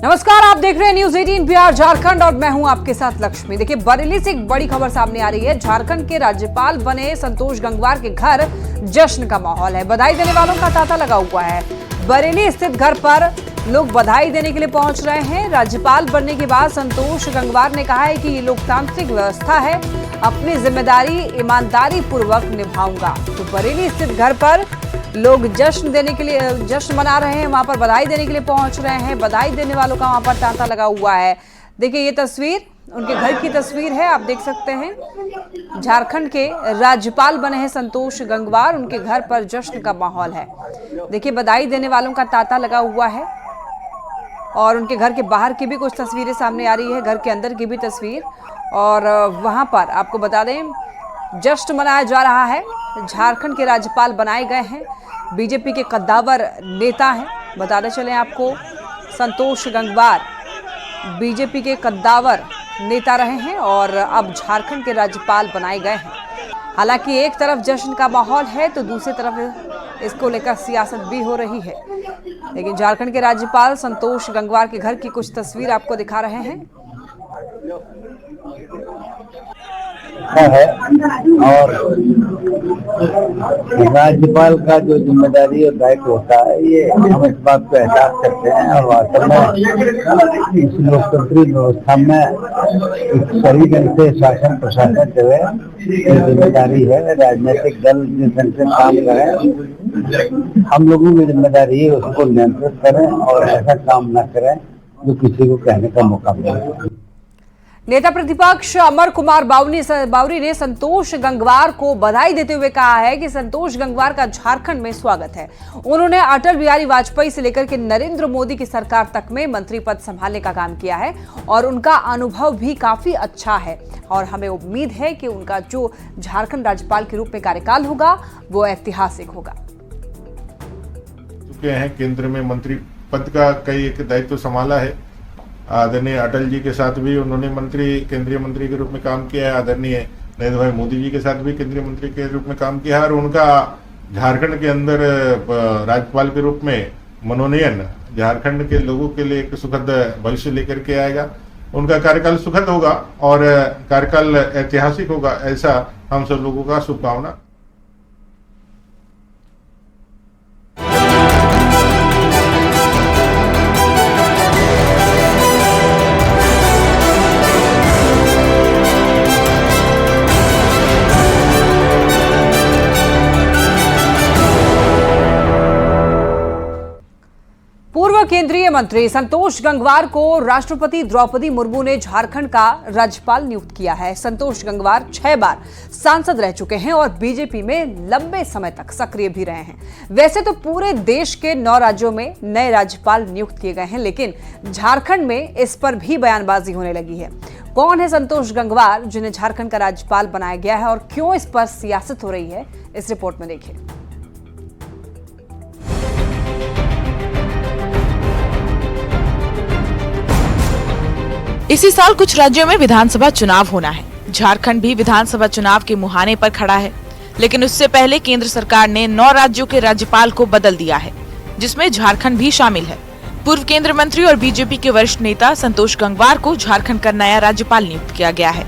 नमस्कार, आप देख रहे हैं न्यूज 18 बिहार झारखंड और मैं हूं आपके साथ लक्ष्मी। देखिए, बरेली से एक बड़ी खबर सामने आ रही है। झारखंड के राज्यपाल बने संतोष गंगवार के घर जश्न का माहौल है। बधाई देने वालों का तांता लगा हुआ है। बरेली स्थित घर पर लोग बधाई देने के लिए पहुंच रहे हैं। राज्यपाल बनने के बाद संतोष गंगवार ने कहा है कि ये लोकतांत्रिक व्यवस्था है, अपनी जिम्मेदारी ईमानदारी पूर्वक निभाऊंगा। तो बरेली स्थित घर पर लोग जश्न मना रहे हैं, वहां पर बधाई देने के लिए पहुंच रहे हैं। बधाई देने वालों का वहां पर तांता लगा हुआ है। देखिए, ये तस्वीर उनके घर की तस्वीर है, आप देख सकते हैं। झारखंड के राज्यपाल बने हैं संतोष गंगवार, उनके घर पर जश्न का माहौल है। देखिए, बधाई देने वालों का तांता लगा हुआ है और उनके घर के बाहर की भी कुछ तस्वीरें सामने आ रही है, घर के अंदर की भी तस्वीर। और वहां पर आपको बता दें, जश्न मनाया जा रहा है। झारखंड के राज्यपाल बनाए गए हैं, बीजेपी के कद्दावर नेता हैं। बताते चलें आपको, संतोष गंगवार बीजेपी के कद्दावर नेता रहे हैं और अब झारखंड के राज्यपाल बनाए गए हैं। हालांकि एक तरफ जश्न का माहौल है तो दूसरी तरफ इसको लेकर सियासत भी हो रही है। लेकिन झारखंड के राज्यपाल संतोष गंगवार के घर की कुछ तस्वीर आपको दिखा रहे हैं। है और राज्यपाल का जो जिम्मेदारी और दायित्व होता है, ये हम इस बात को एहसास करते हैं और वास्तव में इस लोकतांत्रिक व्यवस्था में एक सही ढंग से शासन प्रशासन जो है ये जिम्मेदारी है। राजनीतिक दल जिस ढंग से काम करें, हम लोगों की जिम्मेदारी है उसको नियंत्रित करें और ऐसा काम न करें जो किसी को कहने का मौका मिले। नेता प्रतिपक्ष अमर कुमार बावरी ने संतोष गंगवार को बधाई देते हुए कहा है कि संतोष गंगवार का झारखंड में स्वागत है। उन्होंने अटल बिहारी वाजपेयी से लेकर के नरेंद्र मोदी की सरकार तक में मंत्री पद संभालने का काम किया है और उनका अनुभव भी काफी अच्छा है और हमें उम्मीद है कि उनका जो झारखंड राज्यपाल के रूप में कार्यकाल होगा वो ऐतिहासिक होगा। चुके हैं, केंद्र में मंत्री पद का कई एक दायित्व संभाला है। आदरणीय अटल जी के साथ भी उन्होंने केंद्रीय मंत्री के रूप में काम किया है। आदरणीय नरेंद्र भाई मोदी जी के साथ भी केंद्रीय मंत्री के रूप में काम किया है और उनका झारखंड के अंदर राज्यपाल के रूप में मनोनयन झारखंड के लोगों के लिए एक सुखद भविष्य लेकर के आएगा। उनका कार्यकाल सुखद होगा और कार्यकाल ऐतिहासिक होगा, ऐसा हम सब लोगों का शुभकामना। पूर्व केंद्रीय मंत्री संतोष गंगवार को राष्ट्रपति द्रौपदी मुर्मू ने झारखंड का राज्यपाल नियुक्त किया है। संतोष गंगवार 6 बार सांसद रह चुके हैं और बीजेपी में लंबे समय तक सक्रिय भी रहे हैं। वैसे तो पूरे देश के 9 राज्यों में नए राज्यपाल नियुक्त किए गए हैं, लेकिन झारखंड में इस पर भी बयानबाजी होने लगी है। कौन है संतोष गंगवार जिन्हें झारखंड का राज्यपाल बनाया गया है और क्यों इस पर सियासत हो रही है, इस रिपोर्ट में देखिए। इसी साल कुछ राज्यों में विधानसभा चुनाव होना है। झारखंड भी विधानसभा चुनाव के मुहाने पर खड़ा है, लेकिन उससे पहले केंद्र सरकार ने 9 राज्यों के राज्यपाल को बदल दिया है, जिसमें झारखंड भी शामिल है। पूर्व केंद्रीय मंत्री और बीजेपी के वरिष्ठ नेता संतोष गंगवार को झारखंड का नया राज्यपाल नियुक्त किया गया है।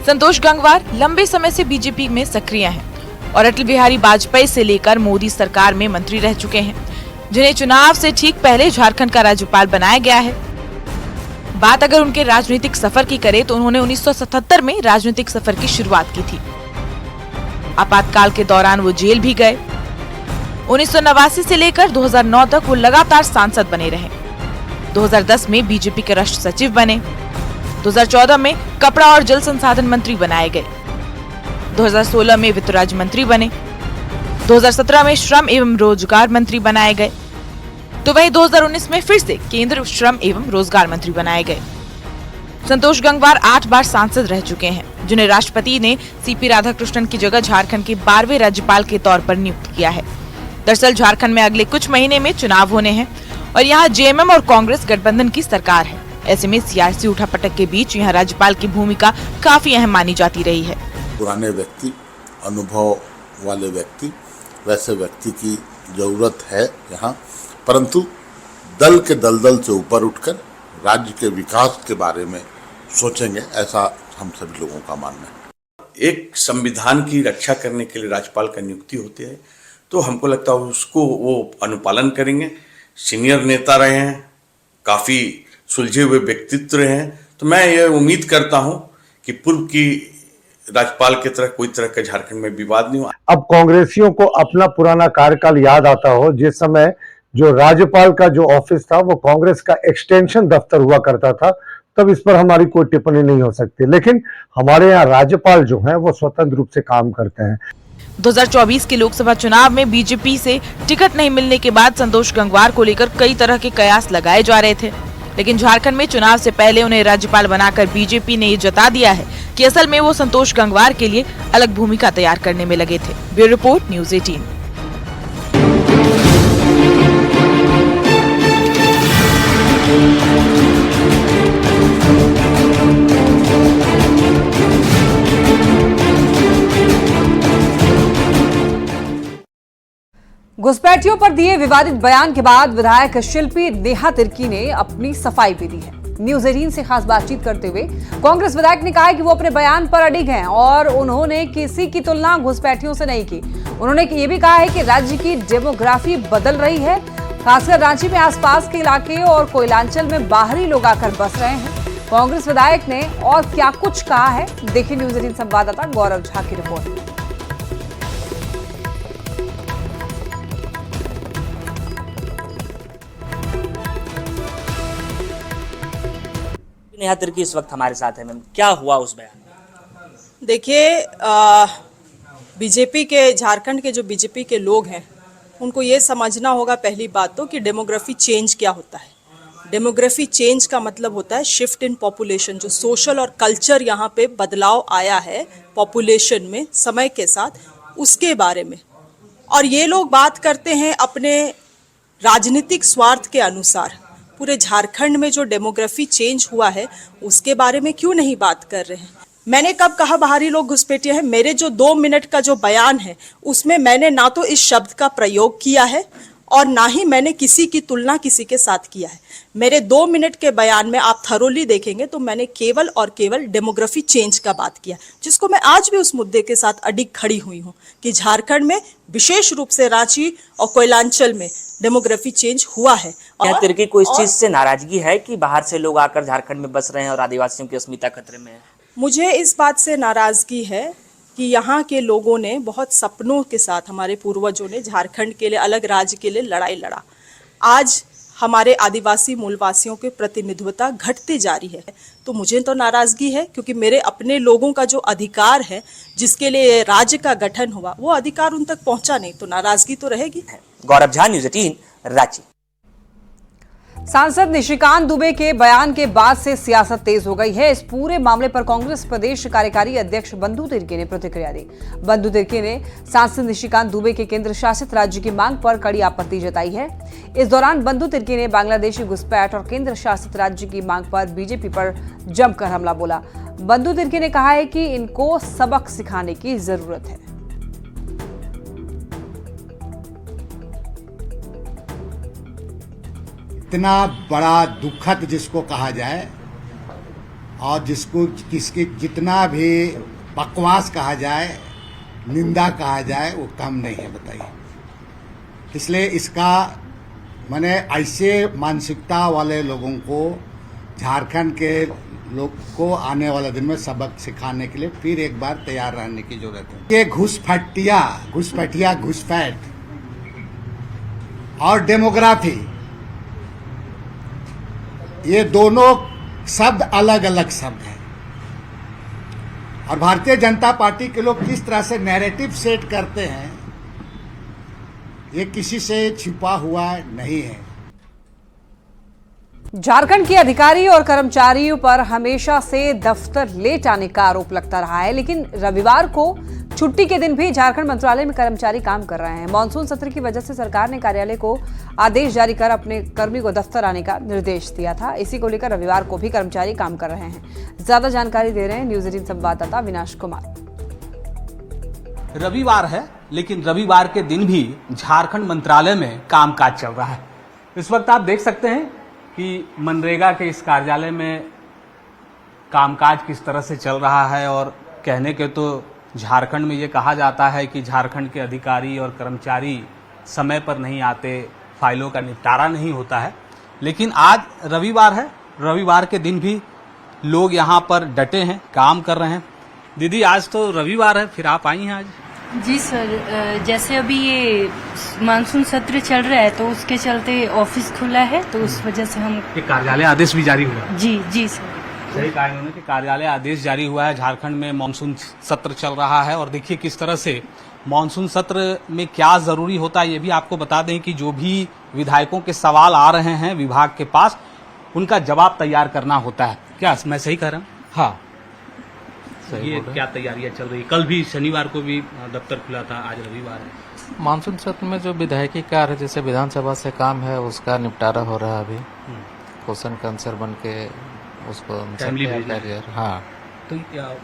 संतोष गंगवार लंबे समय से बीजेपी में सक्रिय हैं और अटल बिहारी वाजपेयी से लेकर मोदी सरकार में मंत्री रह चुके हैं, जिन्हें चुनाव से ठीक पहले झारखंड का राज्यपाल बनाया गया है। बात अगर उनके राजनीतिक सफर की करें तो उन्होंने 1977 में राजनीतिक सफर की शुरुआत की थी। आपातकाल के दौरान वो जेल भी गए। 1989 से लेकर 2009 तक वो लगातार सांसद बने रहे। 2010 में बीजेपी के राष्ट्र सचिव बने। 2014 में कपड़ा और जल संसाधन मंत्री बनाए गए। 2016 में वित्त राज्य मंत्री बने। 2017 में श्रम एवं रोजगार मंत्री बनाए गए। तो वहीं 2019 में फिर से केंद्र श्रम एवं रोजगार मंत्री बनाए गए। संतोष गंगवार 8 बार सांसद रह चुके हैं, जिन्हें राष्ट्रपति ने सीपी राधाकृष्णन की जगह झारखंड के 12वें राज्यपाल के तौर पर नियुक्त किया है। दरअसल झारखंड में अगले कुछ महीने में चुनाव होने हैं और यहाँ जेएमएम और कांग्रेस गठबंधन की सरकार है। ऐसे में सियासी उठापटक के बीच यहाँ राज्यपाल की भूमिका काफी अहम मानी जाती रही है। पुराने व्यक्ति, अनुभव वाले व्यक्ति, वैसे व्यक्ति की जरूरत है यहाँ, परंतु दल के दलदल से ऊपर उठकर राज्य के विकास के बारे में सोचेंगे, ऐसा हम सभी लोगों का मानना है। एक संविधान की रक्षा करने के लिए राज्यपाल का नियुक्ति होती है, तो हमको लगता है उसको वो अनुपालन करेंगे। सीनियर नेता रहे हैं, काफ़ी सुलझे हुए व्यक्तित्व रहे हैं, तो मैं ये उम्मीद करता हूं कि पूर्व की राज्यपाल की तरह कोई तरह का झारखंड में विवाद नहीं हो। अब कांग्रेसियों को अपना पुराना कार्यकाल याद आता हो, जिस समय जो राज्यपाल का जो ऑफिस था वो कांग्रेस का एक्सटेंशन दफ्तर हुआ करता था, तब इस पर हमारी कोई टिप्पणी नहीं हो सकती। लेकिन हमारे यहाँ राज्यपाल जो हैं वो स्वतंत्र रूप से काम करते हैं। 2024 के लोकसभा चुनाव में बीजेपी से टिकट नहीं मिलने के बाद संतोष गंगवार को लेकर कई तरह के कयास लगाए जा रहे थे, लेकिन झारखंड में चुनाव से पहले उन्हें राज्यपाल बनाकर बीजेपी ने ये जता दिया है कि असल में वो संतोष गंगवार के लिए अलग भूमिका तैयार करने में लगे थे। Bureau report, news 18। घुसपैठियों पर दिए विवादित बयान के बाद विधायक शिल्पी नेहा तिर्की ने अपनी सफाई भी दी है। न्यूज़ 18 से खास बातचीत करते हुए कांग्रेस विधायक ने कहा है कि वो अपने बयान पर अडिग हैं और उन्होंने किसी की तुलना घुसपैठियों से नहीं की। उन्होंने ये भी कहा है कि राज्य की डेमोग्राफी बदल रही है, खासकर रांची में आसपास के इलाके और कोयलांचल में बाहरी लोग आकर बस रहे हैं। कांग्रेस विधायक ने और क्या कुछ कहा है, देखिए न्यूज़ 18 संवाददाता गौरव झा की रिपोर्ट। नेहा तिर्की इस वक्त हमारे साथ है। मैम, क्या हुआ उस बयान में? देखिए, बीजेपी के झारखंड के जो बीजेपी के लोग हैं उनको ये समझना होगा पहली बात तो कि डेमोग्राफी चेंज क्या होता है। डेमोग्राफी चेंज का मतलब होता है शिफ्ट इन पॉपुलेशन। जो सोशल और कल्चर यहाँ पे बदलाव आया है पॉपुलेशन में समय के साथ, उसके बारे में। और ये लोग बात करते हैं अपने राजनीतिक स्वार्थ के अनुसार। पूरे झारखंड में जो डेमोग्राफी चेंज हुआ है उसके बारे में क्यों नहीं बात कर रहे हैं? मैंने कब कहा बाहरी लोग घुसपैठिए हैं? मेरे जो 2 मिनट का जो बयान है उसमें मैंने ना तो इस शब्द का प्रयोग किया है और ना ही मैंने किसी की तुलना किसी के साथ किया है। मेरे 2 मिनट के बयान में आप थरोली देखेंगे तो मैंने केवल और केवल डेमोग्राफी चेंज का बात किया, जिसको मैं आज भी उस मुद्दे के साथ अडिग खड़ी हुई हूँ कि झारखंड में विशेष रूप से रांची और कोयलांचल में डेमोग्राफी चेंज हुआ है। नेहा तिर्की को इस चीज से नाराजगी है कि बाहर से लोग आकर झारखंड में बस रहे हैं और आदिवासियों की अस्मिता खतरे में है? मुझे इस बात से नाराजगी है कि यहाँ के लोगों ने बहुत सपनों के साथ, हमारे पूर्वजों ने झारखंड के लिए, अलग राज्य के लिए लड़ाई लड़ा। आज हमारे आदिवासी मूलवासियों के प्रतिनिधित्वता घटती जा रही है, तो मुझे तो नाराजगी है क्योंकि मेरे अपने लोगों का जो अधिकार है, जिसके लिए राज्य का गठन हुआ, वो अधिकार उन तक पहुंचा नहीं, तो नाराजगी तो रहेगी। गौरव झा, न्यूज़ 18, रांची। सांसद निशिकांत दुबे के बयान के बाद से सियासत तेज हो गई है। इस पूरे मामले पर कांग्रेस प्रदेश कार्यकारी अध्यक्ष बंधु तिर्की ने प्रतिक्रिया दी। बंधु तिर्की ने सांसद निशिकांत दुबे के केंद्र शासित राज्य की मांग पर कड़ी आपत्ति जताई है। इस दौरान बंधु तिर्की ने बांग्लादेशी घुसपैठ और केंद्र शासित राज्य की मांग पर बीजेपी पर जमकर हमला बोला। बंधु तिर्की ने कहा है कि इनको सबक सिखाने की जरूरत है। इतना बड़ा दुखद जिसको कहा जाए और जिसको किसकी जितना भी बकवास कहा जाए, निंदा कहा जाए, वो कम नहीं है, बताइए। इसलिए इसका मैंने ऐसे मानसिकता वाले लोगों को, झारखंड के लोग को आने वाले दिन में सबक सिखाने के लिए फिर एक बार तैयार रहने की जरूरत है। ये घुसपैठिया घुसपैठ और डेमोग्राफी, ये दोनों शब्द अलग अलग शब्द हैं और भारतीय जनता पार्टी के लोग किस तरह से नैरेटिव सेट करते हैं, ये किसी से छिपा हुआ नहीं है। झारखंड के अधिकारी और कर्मचारियों पर हमेशा से दफ्तर लेट आने का आरोप लगता रहा है, लेकिन रविवार को छुट्टी के दिन भी झारखंड मंत्रालय में कर्मचारी काम कर रहे हैं। मानसून सत्र की वजह से सरकार ने कार्यालय को आदेश जारी कर अपने कर्मी को दफ्तर आने का निर्देश दिया था। इसी को लेकर रविवार को भी कर्मचारी काम कर रहे हैं। ज्यादा जानकारी दे रहे हैं न्यूज़ 18 संवाददाता विनाश कुमार। रविवार है, लेकिन रविवार के दिन भी झारखंड मंत्रालय में कामकाज चल रहा है। इस वक्त आप देख सकते हैं कि मनरेगा के इस कार्यालय में कामकाज किस तरह से चल रहा है। और कहने के तो झारखंड में ये कहा जाता है कि झारखंड के अधिकारी और कर्मचारी समय पर नहीं आते, फाइलों का निपटारा नहीं होता है। लेकिन आज रविवार है, रविवार के दिन भी लोग यहाँ पर डटे हैं, काम कर रहे हैं। दीदी आज तो रविवार है, फिर आप आई हैं आज? जी सर, जैसे अभी ये मानसून सत्र चल रहा है तो उसके चलते ऑफिस खुला है, तो उस वजह से हम ये कार्यालय आदेश भी जारी हुआ है। जी सर, सही कहा इन्होंने कि कार्यालय आदेश जारी हुआ है। झारखंड में मानसून सत्र चल रहा है और देखिए किस तरह से मानसून सत्र में क्या जरूरी होता है ये भी आपको बता दें कि जो भी विधायकों के सवाल आ रहे हैं विभाग के पास, उनका जवाब तैयार करना होता है। क्या मैं सही कह रहा हूँ? हाँ, ये क्या तैयारियां चल रही? कल भी शनिवार को भी दफ्तर खुला था, आज रविवार है। मानसून सत्र में जो विधायकी कार्य जैसे विधानसभा से काम है उसका निपटारा हो रहा है अभी। क्वेश्चन का आंसर बन के उसको हाँ, तो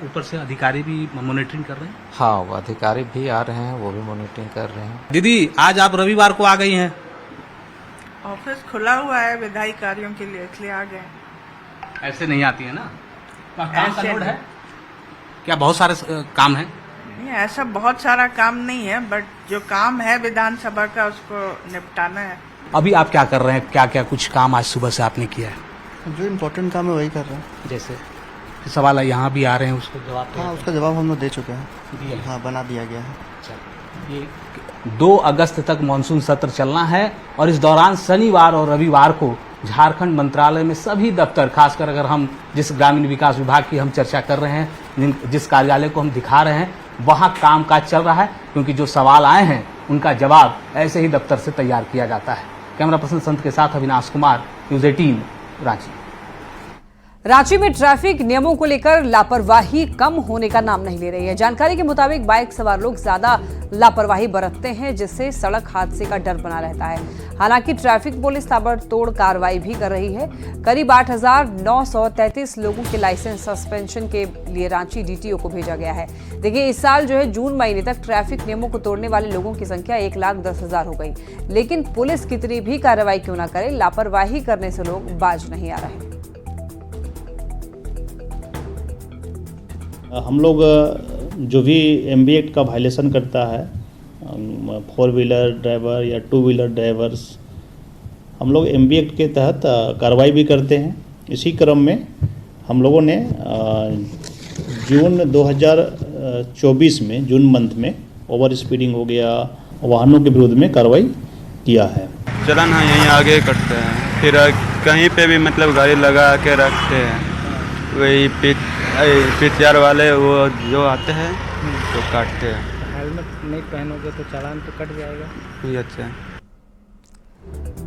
ऊपर से अधिकारी भी मॉनिटरिंग कर रहे हैं? हाँ, वो अधिकारी भी आ रहे हैं, वो भी मॉनिटरिंग कर रहे हैं। दीदी आज आप रविवार को आ गई हैं? ऑफिस खुला हुआ है विधायी कार्यों के लिए, इसलिए आ गए। ऐसे नहीं आती है ना? काम का लोड है क्या? बहुत सारे काम है? नहीं, ऐसा बहुत सारा काम नहीं है, बट जो काम है विधानसभा का उसको निपटाना है। अभी आप क्या कर रहे हैं? क्या क्या कुछ काम आज सुबह से आपने किया है? जो इम्पोर्टेंट काम है वही कर रहे हैं। जैसे सवाल यहाँ भी आ रहे हैं, उसको जवाब? हाँ, उसका जवाब हम लोग दे चुके हैं। हाँ, बना दिया गया है। ये 2 अगस्त तक मानसून सत्र चलना है और इस दौरान शनिवार और रविवार को झारखंड मंत्रालय में सभी दफ्तर, खासकर अगर हम जिस ग्रामीण विकास विभाग की हम चर्चा कर रहे हैं, जिस कार्यालय को हम दिखा रहे हैं, वहाँ कामकाज चल रहा है, क्योंकि जो सवाल आए हैं उनका जवाब ऐसे ही दफ्तर से तैयार किया जाता है। कैमरा पर्सन संत के साथ अविनाश कुमार, न्यूज़ 18 रांची। रांची में ट्रैफिक नियमों को लेकर लापरवाही कम होने का नाम नहीं ले रही है। जानकारी के मुताबिक बाइक सवार लोग ज्यादा लापरवाही बरतते हैं, जिससे सड़क हादसे का डर बना रहता है। हालांकि ट्रैफिक पुलिस ताबड़तोड़ कार्रवाई भी कर रही है। करीब 8,933 लोगों के लाइसेंस सस्पेंशन के लिए रांची डीटीओ को भेजा गया है। देखिए, इस साल जो है जून महीने तक ट्रैफिक नियमों को तोड़ने वाले लोगों की संख्या 1,10,000 हो गई। लेकिन पुलिस कितनी भी कार्रवाई क्यों न करे, लापरवाही करने से लोग बाज नहीं आ रहे। हम लोग जो भी MB एक्ट का वायलेशन करता है, 4 व्हीलर ड्राइवर या 2 व्हीलर ड्राइवर्स, हम लोग MB एक्ट के तहत कार्रवाई भी करते हैं। इसी क्रम में हम लोगों ने जून 2024 में जून मंथ में ओवर स्पीडिंग हो गया, वाहनों के विरुद्ध में कार्रवाई किया है। चलन हाँ यहीं आगे करते हैं, फिर कहीं पे भी मतलब गाड़ी लगा के रखते हैं, वही पीटीआर वाले वो जो आते हैं तो काटते हैं। हेलमेट नहीं पहनोगे तो चालान तो कट जाएगा। कोई अच्छा।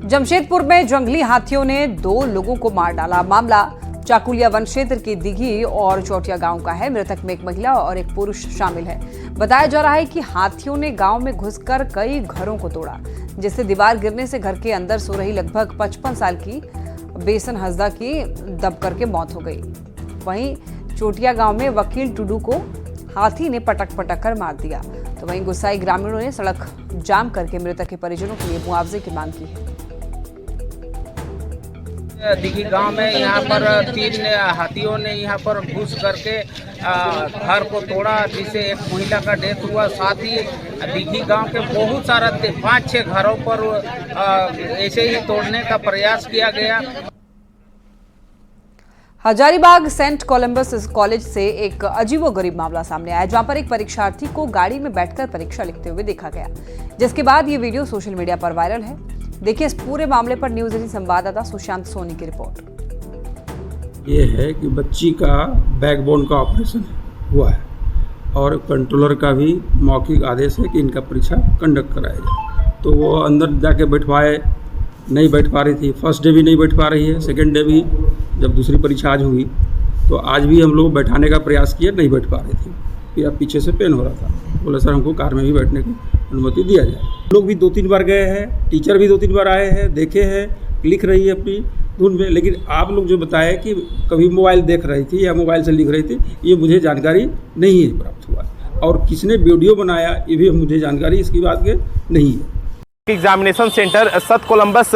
जमशेदपुर में जंगली हाथियों ने 2 लोगों को मार डाला। मामला चाकुलिया वन क्षेत्र के दिघी और चौटिया गांव का है। मृतक में एक महिला और एक पुरुष शामिल है। बताया जा रहा है कि हाथियों ने गांव में घुसकर कई घरों को तोड़ा, जिससे दीवार गिरने से घर के अंदर सो रही लगभग 55 साल की बेसन हंसदा की दब करके मौत हो गई। वहीं चोटिया गांव में वकील टुडू को हाथी ने पटक कर मार दिया। तो वहीं गुस्साई ग्रामीणों ने सड़क जाम करके मृतक के परिजनों के लिए मुआवजे की मांग की है। दिघी गांव में यहाँ पर 3 हाथियों ने यहाँ पर घुस करके घर को तोड़ा, जिससे एक महिला का डेथ हुआ। साथ ही दिघी गांव के बहुत सारा 5-6 घरों पर ऐसे ही तोड़ने का प्रयास किया गया। हजारीबाग सेंट कोलंबस कॉलेज से एक अजीबोगरीब मामला सामने आया, जहां पर एक परीक्षार्थी को गाड़ी में बैठकर परीक्षा लिखते हुए देखा गया, जिसके बाद ये वीडियो सोशल मीडिया पर वायरल है। देखिए इस पूरे मामले पर न्यूज़ 18 संवाददाता सुशांत सोनी की रिपोर्ट। ये है कि बच्ची का बैकबोन का ऑपरेशन हुआ है और कंट्रोलर का भी मौखिक आदेश है कि इनका परीक्षा कंडक्ट कराया जाए। तो वो अंदर जाके बैठवाए, नहीं बैठ पा रही थी। फर्स्ट डे भी नहीं बैठ पा रही है, सेकेंड डे भी जब दूसरी परीक्षा आज हुई तो आज भी हम लोग बैठाने का प्रयास किए, नहीं बैठ पा रही थी। फिर अब पीछे से पेन हो रहा था, बोले सर हमको कार में भी बैठने की अनुमति दिया जाए। लोग भी 2-3 बार गए हैं, टीचर भी 2-3 बार आए हैं, देखे हैं, लिख रही है अपनी धुन में। लेकिन आप लोग जो बताए कि कभी मोबाइल देख रही थी या मोबाइल से लिख रही थी, ये मुझे जानकारी नहीं प्राप्त हुआ। और किसने वीडियो बनाया ये भी मुझे जानकारी इसकी बात के नहीं है। एग्जामिनेशन सेंटर सत कोलंबस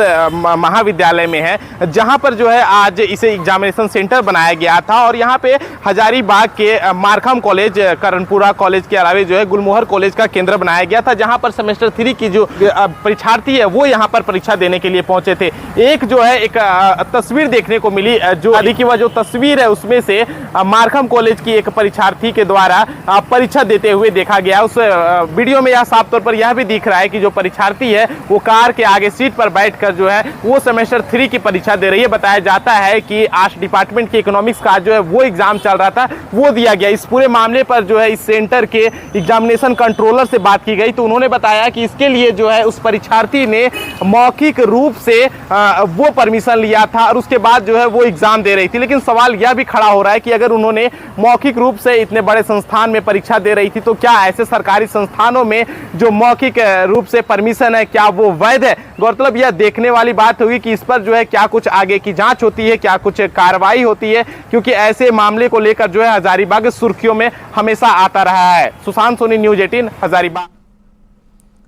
महाविद्यालय में है, जहां पर जो है आज इसे एग्जामिनेशन सेंटर बनाया गया था और यहां पे हजारीबाग के मारखम कॉलेज, करणपुरा कॉलेज के अलावा जो है गुलमोहर कॉलेज का केंद्र बनाया गया था, जहां पर सेमेस्टर 3 की जो परीक्षार्थी है वो यहां पर परीक्षा देने के लिए पहुंचे थे। एक जो है एक तस्वीर देखने को मिली, जो की वह जो तस्वीर है उसमें से मारखम कॉलेज की एक परीक्षार्थी के द्वारा परीक्षा देते हुए देखा गया। उस वीडियो में यह साफ तौर पर यह भी दिख रहा है कि जो परीक्षार्थी है वो कार के आगे सीट पर बैठकर जो है वो सेमेस्टर 3 की परीक्षा दे रही है। बताया जाता है कि आर्ट्स डिपार्टमेंट के इकोनॉमिक्स का जो है वो एग्जाम चल रहा था, वो दिया गया। इस पूरे मामले पर जो है इस सेंटर के एग्जामिनेशन कंट्रोलर से बात की गई तो उन्होंने बताया कि इसके लिए जो है उस परीक्षार्थी ने मौखिक रूप से वो परमिशन लिया था और उसके बाद जो है वो एग्जाम दे रही थी। लेकिन सवाल यह भी खड़ा हो रहा है कि अगर उन्होंने मौखिक रूप से इतने बड़े संस्थान में परीक्षा दे रही थी तो क्या ऐसे सरकारी संस्थानों में जो मौखिक रूप से परमिशन है क्या वो वैध है? गौरतलब यह देखने वाली बात होगी कि इस पर जो है क्या कुछ आगे की जांच होती है, क्या कुछ कार्रवाई होती है, क्योंकि ऐसे मामले को लेकर जो है हजारीबाग सुर्खियों में हमेशा आता रहा है। सुशांत सोनी, न्यूज़ 18, हजारीबाग।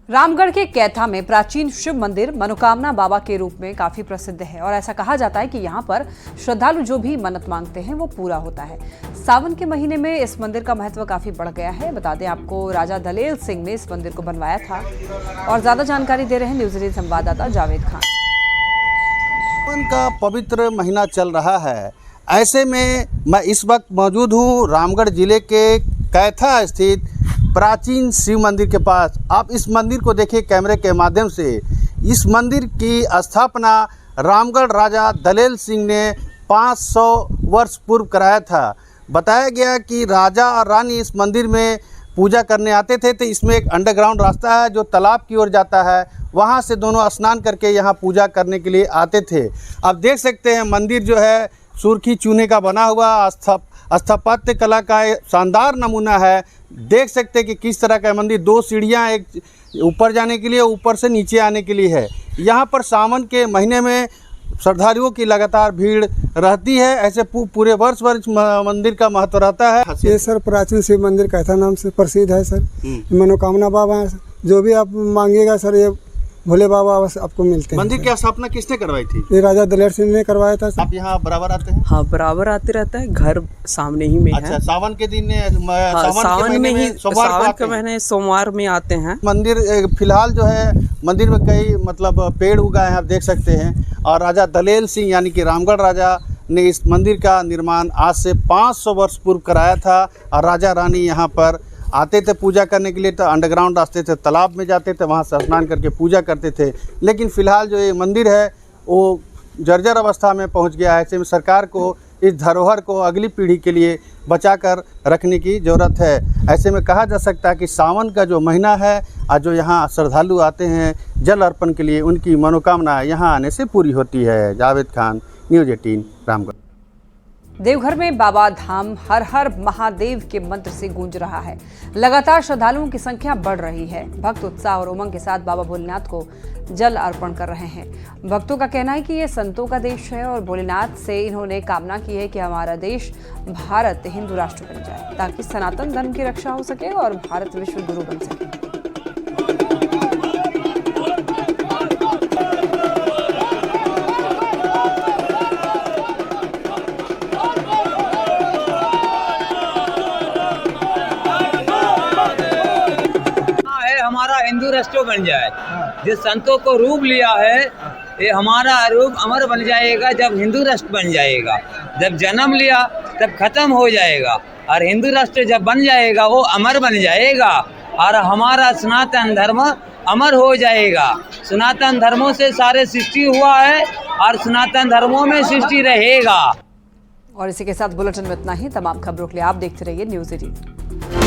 रामगढ़ के कैथा में प्राचीन शिव मंदिर मनोकामना बाबा के रूप में काफी प्रसिद्ध है और ऐसा कहा जाता है कि यहाँ पर श्रद्धालु जो भी मन्नत मांगते हैं वो पूरा होता है। सावन के महीने में इस मंदिर का महत्व काफी बढ़ गया है। बता दें आपको, राजा दलेल सिंह ने इस मंदिर को बनवाया था और ज्यादा जानकारी दे रहे हैं न्यूज़ 18 संवाददाता जावेद खान। सावन का पवित्र महीना चल रहा है, ऐसे में मैं इस वक्त मौजूद हूँ रामगढ़ जिले के कैथा स्थित प्राचीन शिव मंदिर के पास। आप इस मंदिर को देखिए कैमरे के माध्यम से। इस मंदिर की स्थापना रामगढ़ राजा दलेल सिंह ने 500 वर्ष पूर्व कराया था। बताया गया कि राजा और रानी इस मंदिर में पूजा करने आते थे, तो इसमें एक अंडरग्राउंड रास्ता है जो तालाब की ओर जाता है, वहाँ से दोनों स्नान करके यहाँ पूजा करने के लिए आते थे। आप देख सकते हैं मंदिर जो है सुर्खी चूने का बना हुआ स्थापत्य कला का शानदार नमूना है। देख सकते हैं कि किस तरह का मंदिर, 2 सीढ़ियाँ, एक ऊपर जाने के लिए, ऊपर से नीचे आने के लिए है। यहाँ पर सावन के महीने में श्रद्धालुओं की लगातार भीड़ रहती है। ऐसे पूरे वर्ष मंदिर का महत्व रहता है। ये सर प्राचीन शिव मंदिर कैथा नाम से प्रसिद्ध है सर। मनोकामना बाबा है, जो भी आप मांगिएगा सर ये भोले बाबा बस आपको मिलते हैं। मंदिर की स्थापना किसने करवाई थी? ये राजा दलेर सिंह ने करवाया था। आप यहाँ बराबर आते हैं? हाँ, बराबर आते रहता है, घर सामने ही में अच्छा, है। सावन के दिन सावन में ही सावन के महीने सोमवार में आते हैं। मंदिर फिलहाल जो है मंदिर में कई मतलब पेड़ उगाए हैं, आप देख सकते हैं। और राजा दलेल सिंह यानी कि रामगढ़ राजा ने इस मंदिर का निर्माण आज से 500 वर्ष पूर्व कराया था। और राजा रानी यहाँ पर आते थे पूजा करने के लिए, तो अंडरग्राउंड रास्ते थे, तालाब में जाते थे, वहाँ से स्नान करके पूजा करते थे। लेकिन फ़िलहाल जो ये मंदिर है वो जर्जर अवस्था में पहुँच गया है। ऐसे में सरकार को इस धरोहर को अगली पीढ़ी के लिए बचाकर रखने की ज़रूरत है। ऐसे में कहा जा सकता है कि सावन का जो महीना है और जो यहाँ श्रद्धालु आते हैं जल अर्पण के लिए, उनकी मनोकामना यहाँ आने से पूरी होती है। जावेद खान, न्यूज़ 18, रामगढ़। देवघर में बाबा धाम हर हर महादेव के मंत्र से गूंज रहा है। लगातार श्रद्धालुओं की संख्या बढ़ रही है। भक्त उत्साह और उमंग के साथ बाबा भोलेनाथ को जल अर्पण कर रहे हैं। भक्तों का कहना है कि ये संतों का देश है और भोलेनाथ से इन्होंने कामना की है कि हमारा देश भारत हिंदू राष्ट्र बन जाए, ताकि सनातन धर्म की रक्षा हो सके और भारत विश्व गुरु बन सके। हमारा हिंदू राष्ट्र बन जाए, जिस संतों को रूप लिया है ये हमारा रूप अमर बन जाएगा। जब हिंदू राष्ट्र बन जाएगा, जब जन्म लिया तब खत्म हो जाएगा, और हिंदू राष्ट्र जब बन जाएगा वो अमर बन जाएगा और हमारा सनातन धर्म अमर हो जाएगा। सनातन धर्मों से सारे सृष्टि हुआ है और सनातन धर्मों में सृष्टि रहेगा। और इसी के साथ बुलेटिन में इतना ही। तमाम खबरों के लिए आप देखते रहिए न्यूज़ 18।